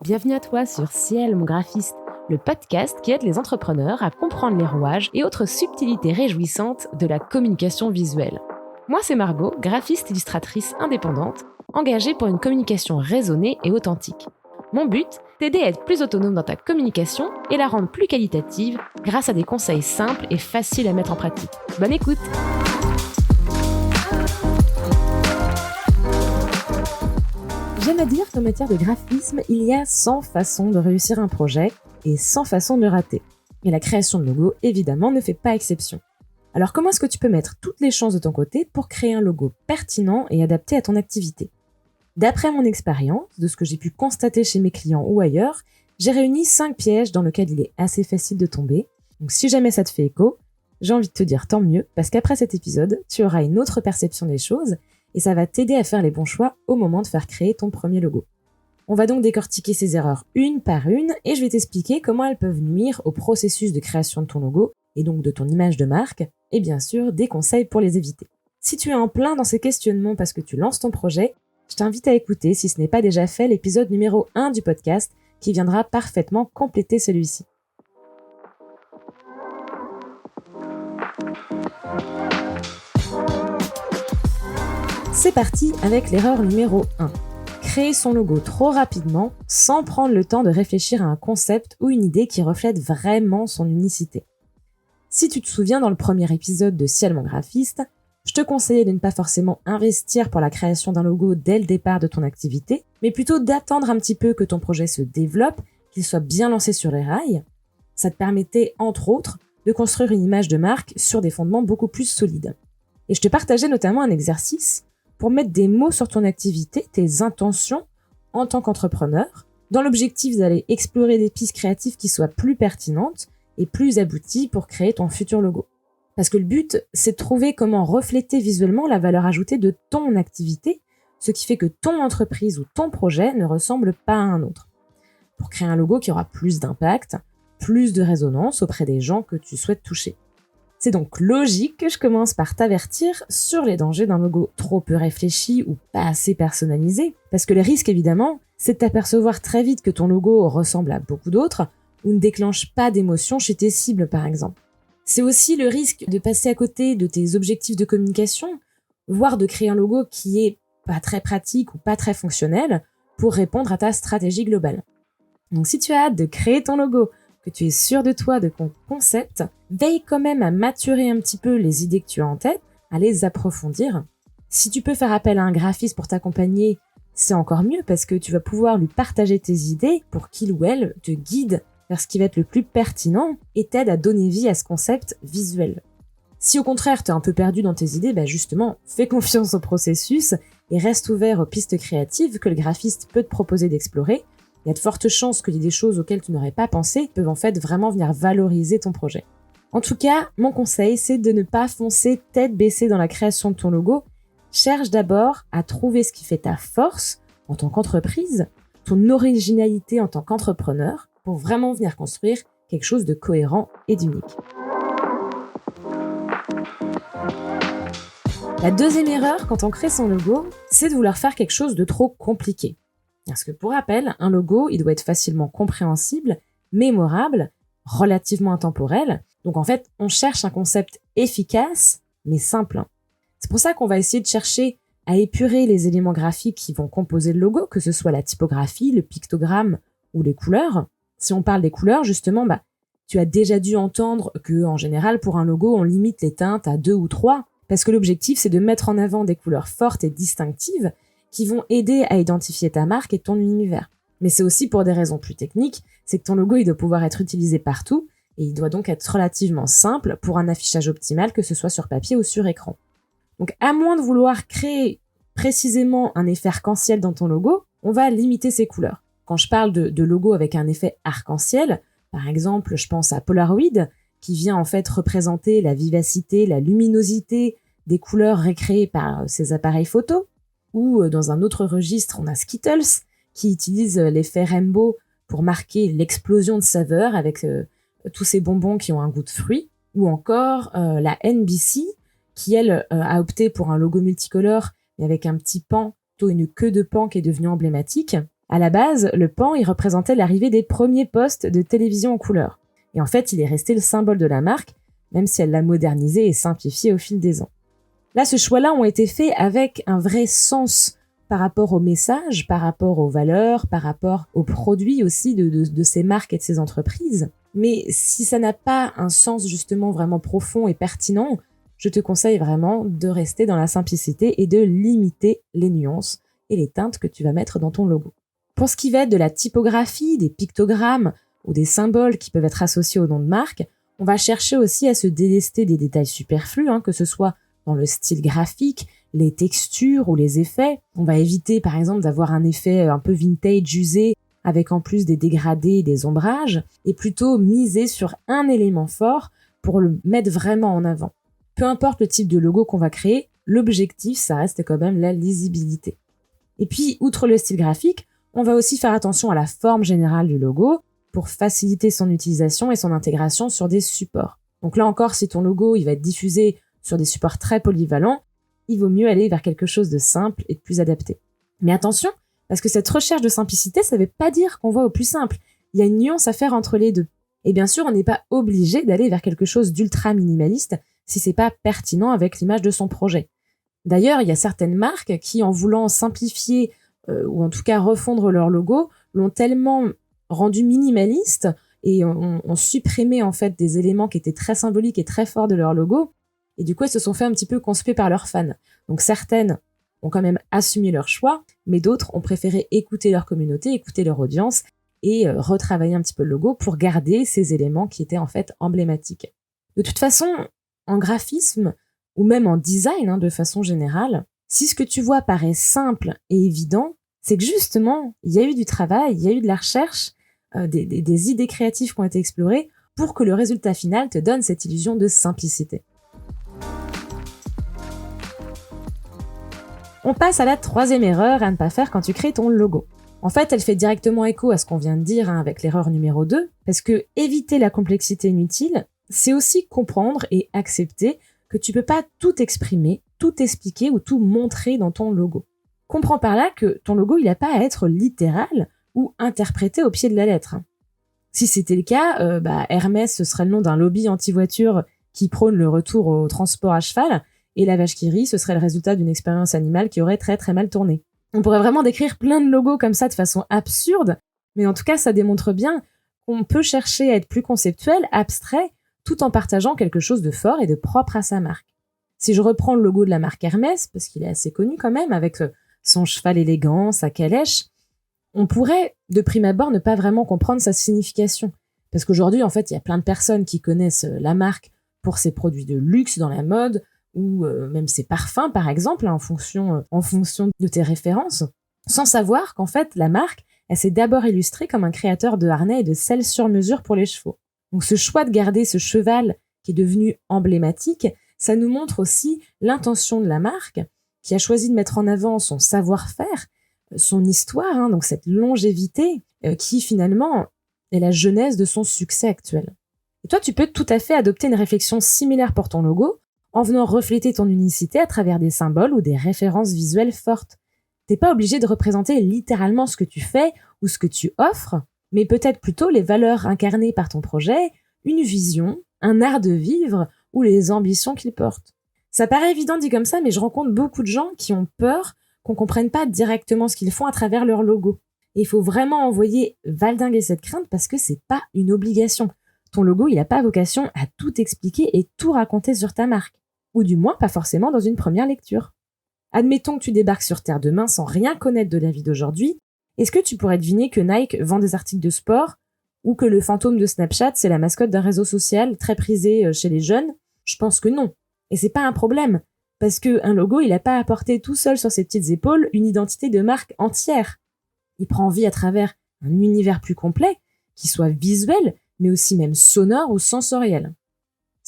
Bienvenue à toi sur Ciel, mon graphiste, le podcast qui aide les entrepreneurs à comprendre les rouages et autres subtilités réjouissantes de la communication visuelle. Moi, c'est Margot, graphiste illustratrice indépendante, engagée pour une communication raisonnée et authentique. Mon but, t'aider à être plus autonome dans ta communication et la rendre plus qualitative grâce à des conseils simples et faciles à mettre en pratique. Bonne écoute! J'aime à dire qu'en matière de graphisme, il y a 100 façons de réussir un projet et 100 façons de le rater. Et la création de logo, évidemment, ne fait pas exception. Alors comment est-ce que tu peux mettre toutes les chances de ton côté pour créer un logo pertinent et adapté à ton activité ? D'après mon expérience, de ce que j'ai pu constater chez mes clients ou ailleurs, j'ai réuni 5 pièges dans lesquels il est assez facile de tomber. Donc si jamais ça te fait écho, j'ai envie de te dire tant mieux, parce qu'après cet épisode, tu auras une autre perception des choses et ça va t'aider à faire les bons choix au moment de faire créer ton premier logo. On va donc décortiquer ces erreurs une par une et je vais t'expliquer comment elles peuvent nuire au processus de création de ton logo et donc de ton image de marque et bien sûr des conseils pour les éviter. Si tu es en plein dans ces questionnements parce que tu lances ton projet, je t'invite à écouter, si ce n'est pas déjà fait, l'épisode numéro 1 du podcast qui viendra parfaitement compléter celui-ci. C'est parti avec l'erreur numéro 1. Créer son logo trop rapidement sans prendre le temps de réfléchir à un concept ou une idée qui reflète vraiment son unicité. Si tu te souviens dans le premier épisode de Ciel mon graphiste, je te conseillais de ne pas forcément investir pour la création d'un logo dès le départ de ton activité, mais plutôt d'attendre un petit peu que ton projet se développe, qu'il soit bien lancé sur les rails. Ça te permettait, entre autres, de construire une image de marque sur des fondements beaucoup plus solides. Et je te partageais notamment un exercice pour mettre des mots sur ton activité, tes intentions en tant qu'entrepreneur, dans l'objectif d'aller explorer des pistes créatives qui soient plus pertinentes et plus abouties pour créer ton futur logo. Parce que le but, c'est de trouver comment refléter visuellement la valeur ajoutée de ton activité, ce qui fait que ton entreprise ou ton projet ne ressemble pas à un autre. Pour créer un logo qui aura plus d'impact, plus de résonance auprès des gens que tu souhaites toucher. C'est donc logique que je commence par t'avertir sur les dangers d'un logo trop peu réfléchi ou pas assez personnalisé, parce que le risque évidemment, c'est de t'apercevoir très vite que ton logo ressemble à beaucoup d'autres ou ne déclenche pas d'émotion chez tes cibles par exemple. C'est aussi le risque de passer à côté de tes objectifs de communication, voire de créer un logo qui est pas très pratique ou pas très fonctionnel pour répondre à ta stratégie globale. Donc si tu as hâte de créer ton logo, que tu es sûr de toi, de ton concept, veille quand même à maturer un petit peu les idées que tu as en tête, à les approfondir. Si tu peux faire appel à un graphiste pour t'accompagner, c'est encore mieux parce que tu vas pouvoir lui partager tes idées pour qu'il ou elle te guide vers ce qui va être le plus pertinent et t'aide à donner vie à ce concept visuel. Si au contraire tu es un peu perdu dans tes idées, justement, fais confiance au processus et reste ouvert aux pistes créatives que le graphiste peut te proposer d'explorer. Il y a de fortes chances que des choses auxquelles tu n'aurais pas pensé peuvent en fait vraiment venir valoriser ton projet. En tout cas, mon conseil, c'est de ne pas foncer tête baissée dans la création de ton logo. Cherche d'abord à trouver ce qui fait ta force en tant qu'entreprise, ton originalité en tant qu'entrepreneur, pour vraiment venir construire quelque chose de cohérent et d'unique. La deuxième erreur quand on crée son logo, c'est de vouloir faire quelque chose de trop compliqué. Parce que pour rappel, un logo, il doit être facilement compréhensible, mémorable, relativement intemporel. Donc en fait, on cherche un concept efficace, mais simple. C'est pour ça qu'on va essayer de chercher à épurer les éléments graphiques qui vont composer le logo, que ce soit la typographie, le pictogramme ou les couleurs. Si on parle des couleurs, justement, tu as déjà dû entendre que, en général, pour un logo, on limite les teintes à 2 ou 3, parce que l'objectif, c'est de mettre en avant des couleurs fortes et distinctives qui vont aider à identifier ta marque et ton univers. Mais c'est aussi pour des raisons plus techniques, c'est que ton logo il doit pouvoir être utilisé partout et il doit donc être relativement simple pour un affichage optimal, que ce soit sur papier ou sur écran. Donc à moins de vouloir créer précisément un effet arc-en-ciel dans ton logo, on va limiter ses couleurs. Quand je parle de logo avec un effet arc-en-ciel, par exemple je pense à Polaroid, qui vient en fait représenter la vivacité, la luminosité des couleurs récréées par ces appareils photo. Ou dans un autre registre, on a Skittles qui utilise l'effet rainbow pour marquer l'explosion de saveurs avec tous ces bonbons qui ont un goût de fruits. Ou encore la NBC qui, elle, a opté pour un logo multicolore mais avec un petit pan, plutôt une queue de pan qui est devenue emblématique. À la base, le pan, il représentait l'arrivée des premiers postes de télévision en couleur. Et en fait, il est resté le symbole de la marque, même si elle l'a modernisé et simplifié au fil des ans. Là, ce choix-là ont été faits avec un vrai sens par rapport au message, par rapport aux valeurs, par rapport aux produits aussi de ces marques et de ces entreprises. Mais si ça n'a pas un sens justement vraiment profond et pertinent, je te conseille vraiment de rester dans la simplicité et de limiter les nuances et les teintes que tu vas mettre dans ton logo. Pour ce qui va être de la typographie, des pictogrammes ou des symboles qui peuvent être associés au nom de marque, on va chercher aussi à se délester des détails superflus, que ce soit dans le style graphique, les textures ou les effets. On va éviter par exemple d'avoir un effet un peu vintage usé avec en plus des dégradés et des ombrages, et plutôt miser sur un élément fort pour le mettre vraiment en avant. Peu importe le type de logo qu'on va créer, l'objectif, ça reste quand même la lisibilité. Et puis, outre le style graphique, on va aussi faire attention à la forme générale du logo pour faciliter son utilisation et son intégration sur des supports. Donc là encore, si ton logo il va être diffusé sur des supports très polyvalents, il vaut mieux aller vers quelque chose de simple et de plus adapté. Mais attention, parce que cette recherche de simplicité, ça ne veut pas dire qu'on va au plus simple. Il y a une nuance à faire entre les deux. Et bien sûr, on n'est pas obligé d'aller vers quelque chose d'ultra minimaliste si c'est pas pertinent avec l'image de son projet. D'ailleurs, il y a certaines marques qui, en voulant simplifier ou en tout cas refondre leur logo, l'ont tellement rendu minimaliste et ont supprimé en fait des éléments qui étaient très symboliques et très forts de leur logo. Et du coup, elles se sont fait un petit peu conspuer par leurs fans. Donc certaines ont quand même assumé leur choix, mais d'autres ont préféré écouter leur communauté, écouter leur audience et retravailler un petit peu le logo pour garder ces éléments qui étaient en fait emblématiques. De toute façon, en graphisme ou même en design de façon générale, si ce que tu vois paraît simple et évident, c'est que justement, il y a eu du travail, il y a eu de la recherche, des idées créatives qui ont été explorées pour que le résultat final te donne cette illusion de simplicité. On passe à la troisième erreur à ne pas faire quand tu crées ton logo. En fait, elle fait directement écho à ce qu'on vient de dire avec l'erreur numéro 2, parce que éviter la complexité inutile, c'est aussi comprendre et accepter que tu peux pas tout exprimer, tout expliquer ou tout montrer dans ton logo. Comprends par là que ton logo, il n'a pas à être littéral ou interprété au pied de la lettre. Si c'était le cas, Hermès, ce serait le nom d'un lobby anti-voiture qui prône le retour au transport à cheval, et la vache qui rit, ce serait le résultat d'une expérience animale qui aurait très très mal tourné. On pourrait vraiment décrire plein de logos comme ça de façon absurde, mais en tout cas, ça démontre bien qu'on peut chercher à être plus conceptuel, abstrait, tout en partageant quelque chose de fort et de propre à sa marque. Si je reprends le logo de la marque Hermès, parce qu'il est assez connu quand même, avec son cheval élégant, sa calèche, on pourrait, de prime abord, ne pas vraiment comprendre sa signification. Parce qu'aujourd'hui, en fait, il y a plein de personnes qui connaissent la marque pour ses produits de luxe dans la mode, ou même ses parfums, par exemple, en fonction de tes références, sans savoir qu'en fait, la marque, elle s'est d'abord illustrée comme un créateur de harnais et de selles sur mesure pour les chevaux. Donc ce choix de garder ce cheval qui est devenu emblématique, ça nous montre aussi l'intention de la marque, qui a choisi de mettre en avant son savoir-faire, son histoire, donc cette longévité, qui finalement est la genèse de son succès actuel. Et toi, tu peux tout à fait adopter une réflexion similaire pour ton logo, en venant refléter ton unicité à travers des symboles ou des références visuelles fortes. T'es pas obligé de représenter littéralement ce que tu fais ou ce que tu offres, mais peut-être plutôt les valeurs incarnées par ton projet, une vision, un art de vivre ou les ambitions qu'il porte. Ça paraît évident dit comme ça, mais je rencontre beaucoup de gens qui ont peur qu'on comprenne pas directement ce qu'ils font à travers leur logo. Et il faut vraiment envoyer valdinguer cette crainte parce que c'est pas une obligation. Ton logo, il a pas vocation à tout expliquer et tout raconter sur ta marque. Ou du moins pas forcément dans une première lecture. Admettons que tu débarques sur Terre demain sans rien connaître de la vie d'aujourd'hui, est-ce que tu pourrais deviner que Nike vend des articles de sport ou que le fantôme de Snapchat, c'est la mascotte d'un réseau social très prisé chez les jeunes? Je pense que non. Et c'est pas un problème, parce qu'un logo, il n'a pas apporté tout seul sur ses petites épaules une identité de marque entière. Il prend vie à travers un univers plus complet, qui soit visuel, mais aussi même sonore ou sensoriel.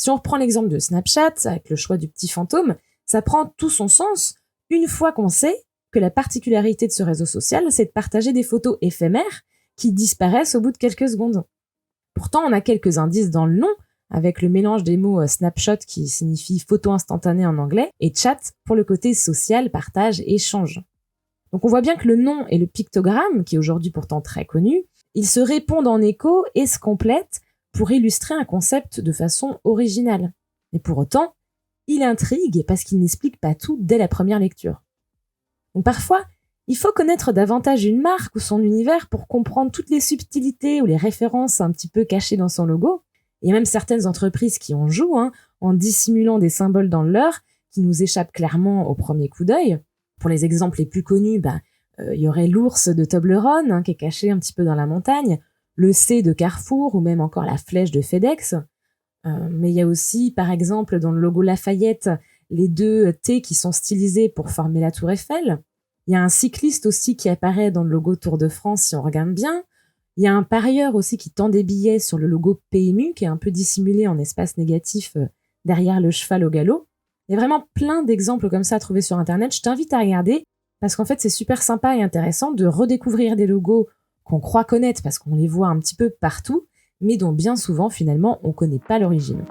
Si on reprend l'exemple de Snapchat, avec le choix du petit fantôme, ça prend tout son sens une fois qu'on sait que la particularité de ce réseau social, c'est de partager des photos éphémères qui disparaissent au bout de quelques secondes. Pourtant, on a quelques indices dans le nom, avec le mélange des mots snapshot qui signifie photo instantanée en anglais, et chat pour le côté social, partage, échange. Donc on voit bien que le nom et le pictogramme, qui est aujourd'hui pourtant très connu, ils se répondent en écho et se complètent pour illustrer un concept de façon originale. Mais pour autant, il intrigue parce qu'il n'explique pas tout dès la première lecture. Donc parfois, il faut connaître davantage une marque ou son univers pour comprendre toutes les subtilités ou les références un petit peu cachées dans son logo. Il y a même certaines entreprises qui en jouent, en dissimulant des symboles dans le leur qui nous échappent clairement au premier coup d'œil. Pour les exemples les plus connus, il y aurait l'ours de Toblerone, qui est caché un petit peu dans la montagne, le C de Carrefour ou même encore la flèche de FedEx. Mais il y a aussi, par exemple, dans le logo Lafayette, les 2 T qui sont stylisés pour former la tour Eiffel. Il y a un cycliste aussi qui apparaît dans le logo Tour de France, si on regarde bien. Il y a un parieur aussi qui tend des billets sur le logo PMU, qui est un peu dissimulé en espace négatif derrière le cheval au galop. Il y a vraiment plein d'exemples comme ça à trouver sur Internet. Je t'invite à regarder, parce qu'en fait, c'est super sympa et intéressant de redécouvrir des logos qu'on croit connaître, parce qu'on les voit un petit peu partout, mais dont bien souvent, finalement, on ne connaît pas l'origine.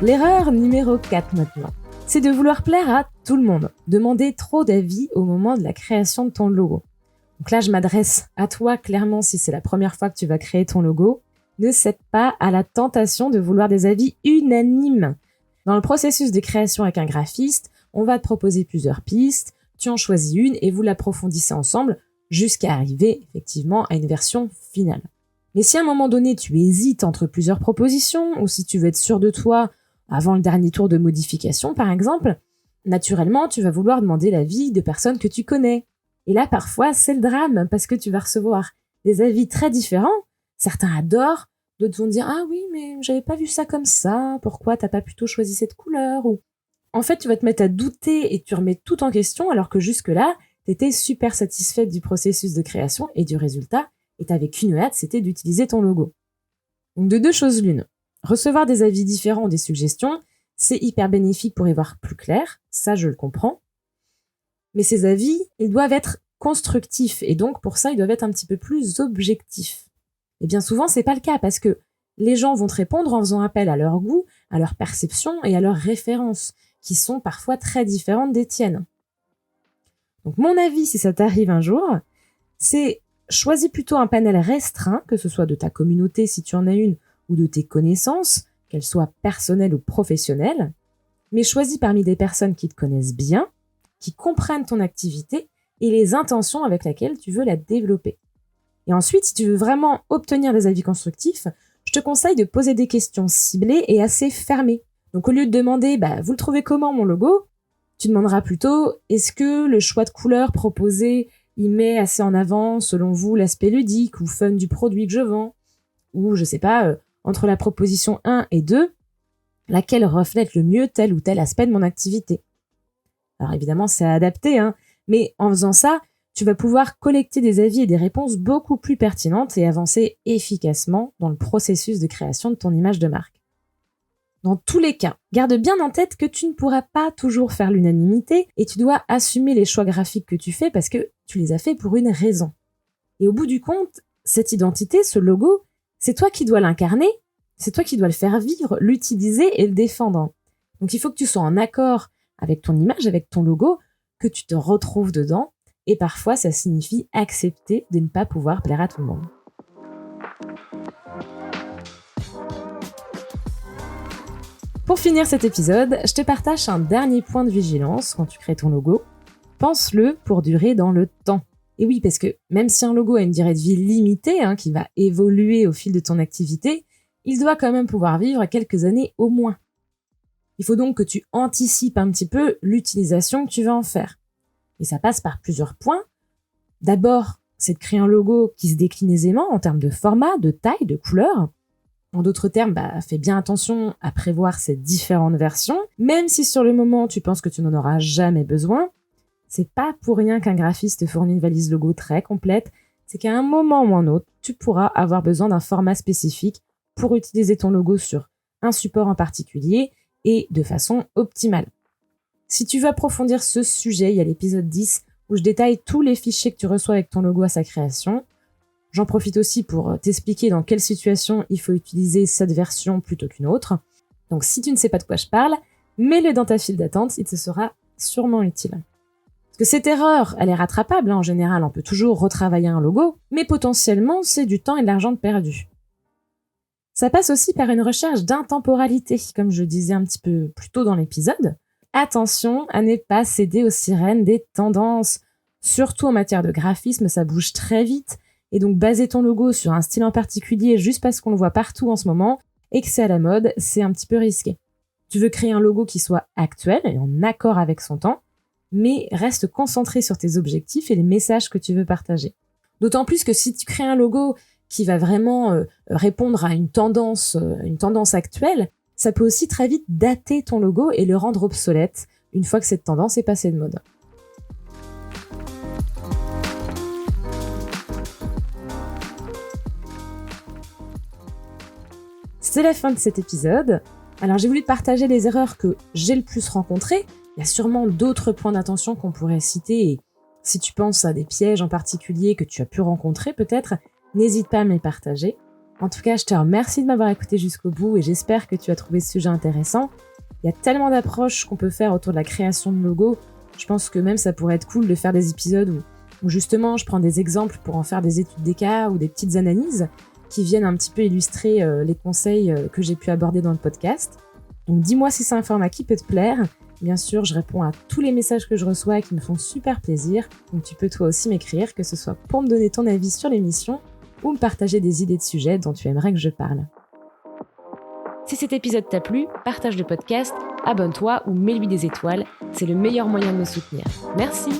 L'erreur numéro 4 maintenant, c'est de vouloir plaire à tout le monde, demander trop d'avis au moment de la création de ton logo. Donc là, je m'adresse à toi clairement si c'est la première fois que tu vas créer ton logo. Ne cède pas à la tentation de vouloir des avis unanimes. Dans le processus de création avec un graphiste, on va te proposer plusieurs pistes, tu en choisis une et vous l'approfondissez ensemble jusqu'à arriver effectivement à une version finale. Mais si à un moment donné tu hésites entre plusieurs propositions ou si tu veux être sûr de toi avant le dernier tour de modification par exemple, naturellement tu vas vouloir demander l'avis de personnes que tu connais. Et là parfois c'est le drame parce que tu vas recevoir des avis très différents. Certains adorent, d'autres vont dire « Ah oui, mais j'avais pas vu ça comme ça, pourquoi t'as pas plutôt choisi cette couleur ?» ou en fait, tu vas te mettre à douter et tu remets tout en question alors que jusque-là, t'étais super satisfaite du processus de création et du résultat et t'avais qu'une hâte, c'était d'utiliser ton logo. Donc de 2 choses l'une. Recevoir des avis différents ou des suggestions, c'est hyper bénéfique pour y voir plus clair, ça je le comprends. Mais ces avis, ils doivent être constructifs et donc pour ça, ils doivent être un petit peu plus objectifs. Et bien souvent, c'est pas le cas parce que les gens vont te répondre en faisant appel à leur goût, à leur perception et à leurs références, qui sont parfois très différentes des tiennes. Donc mon avis, si ça t'arrive un jour, c'est choisis plutôt un panel restreint, que ce soit de ta communauté si tu en as une, ou de tes connaissances, qu'elles soient personnelles ou professionnelles, mais choisis parmi des personnes qui te connaissent bien, qui comprennent ton activité et les intentions avec lesquelles tu veux la développer. Et ensuite, si tu veux vraiment obtenir des avis constructifs, je te conseille de poser des questions ciblées et assez fermées. Donc au lieu de demander « Vous le trouvez comment mon logo ?», tu demanderas plutôt « Est-ce que le choix de couleurs proposé il met assez en avant, selon vous, l'aspect ludique ou fun du produit que je vends ?» Ou je sais pas, entre la proposition 1 et 2, laquelle reflète le mieux tel ou tel aspect de mon activité. Alors évidemment, c'est adapté, mais en faisant ça, tu vas pouvoir collecter des avis et des réponses beaucoup plus pertinentes et avancer efficacement dans le processus de création de ton image de marque. Dans tous les cas, garde bien en tête que tu ne pourras pas toujours faire l'unanimité et tu dois assumer les choix graphiques que tu fais parce que tu les as faits pour une raison. Et au bout du compte, cette identité, ce logo, c'est toi qui dois l'incarner, c'est toi qui dois le faire vivre, l'utiliser et le défendre. Donc il faut que tu sois en accord avec ton image, avec ton logo, que tu te retrouves dedans et parfois ça signifie accepter de ne pas pouvoir plaire à tout le monde. Pour finir cet épisode, je te partage un dernier point de vigilance quand tu crées ton logo. Pense-le pour durer dans le temps. Et oui, parce que même si un logo a une durée de vie limitée, qui va évoluer au fil de ton activité, il doit quand même pouvoir vivre quelques années au moins. Il faut donc que tu anticipes un petit peu l'utilisation que tu vas en faire. Et ça passe par plusieurs points. D'abord, c'est de créer un logo qui se décline aisément en termes de format, de taille, de couleur. En d'autres termes, fais bien attention à prévoir ces différentes versions, même si sur le moment tu penses que tu n'en auras jamais besoin. C'est pas pour rien qu'un graphiste te fournit une valise logo très complète, c'est qu'à un moment ou un autre, tu pourras avoir besoin d'un format spécifique pour utiliser ton logo sur un support en particulier et de façon optimale. Si tu veux approfondir ce sujet, il y a l'épisode 10 où je détaille tous les fichiers que tu reçois avec ton logo à sa création. J'en profite aussi pour t'expliquer dans quelle situation il faut utiliser cette version plutôt qu'une autre. Donc si tu ne sais pas de quoi je parle, mets-le dans ta file d'attente, il te sera sûrement utile. Parce que cette erreur, elle est rattrapable, en général, on peut toujours retravailler un logo, mais potentiellement, c'est du temps et de l'argent perdu. Ça passe aussi par une recherche d'intemporalité, comme je disais un petit peu plus tôt dans l'épisode. Attention à ne pas céder aux sirènes des tendances. Surtout en matière de graphisme, ça bouge très vite, et donc baser ton logo sur un style en particulier juste parce qu'on le voit partout en ce moment, et que c'est à la mode, c'est un petit peu risqué. Tu veux créer un logo qui soit actuel et en accord avec son temps, mais reste concentré sur tes objectifs et les messages que tu veux partager. D'autant plus que si tu crées un logo qui va vraiment répondre à une tendance actuelle, ça peut aussi très vite dater ton logo et le rendre obsolète une fois que cette tendance est passée de mode. C'est la fin de cet épisode. Alors j'ai voulu te partager les erreurs que j'ai le plus rencontrées. Il y a sûrement d'autres points d'attention qu'on pourrait citer, et si tu penses à des pièges en particulier que tu as pu rencontrer peut-être, n'hésite pas à me les partager. En tout cas, je te remercie de m'avoir écouté jusqu'au bout et j'espère que tu as trouvé ce sujet intéressant. Il y a tellement d'approches qu'on peut faire autour de la création de logos. Je pense que même ça pourrait être cool de faire des épisodes où justement je prends des exemples pour en faire des études des cas ou des petites analyses qui viennent un petit peu illustrer les conseils que j'ai pu aborder dans le podcast. Donc dis-moi si c'est un format qui peut te plaire. Bien sûr, je réponds à tous les messages que je reçois et qui me font super plaisir. Donc tu peux toi aussi m'écrire, que ce soit pour me donner ton avis sur l'émission ou me partager des idées de sujets dont tu aimerais que je parle. Si cet épisode t'a plu, partage le podcast, abonne-toi ou mets-lui des étoiles. C'est le meilleur moyen de me soutenir. Merci!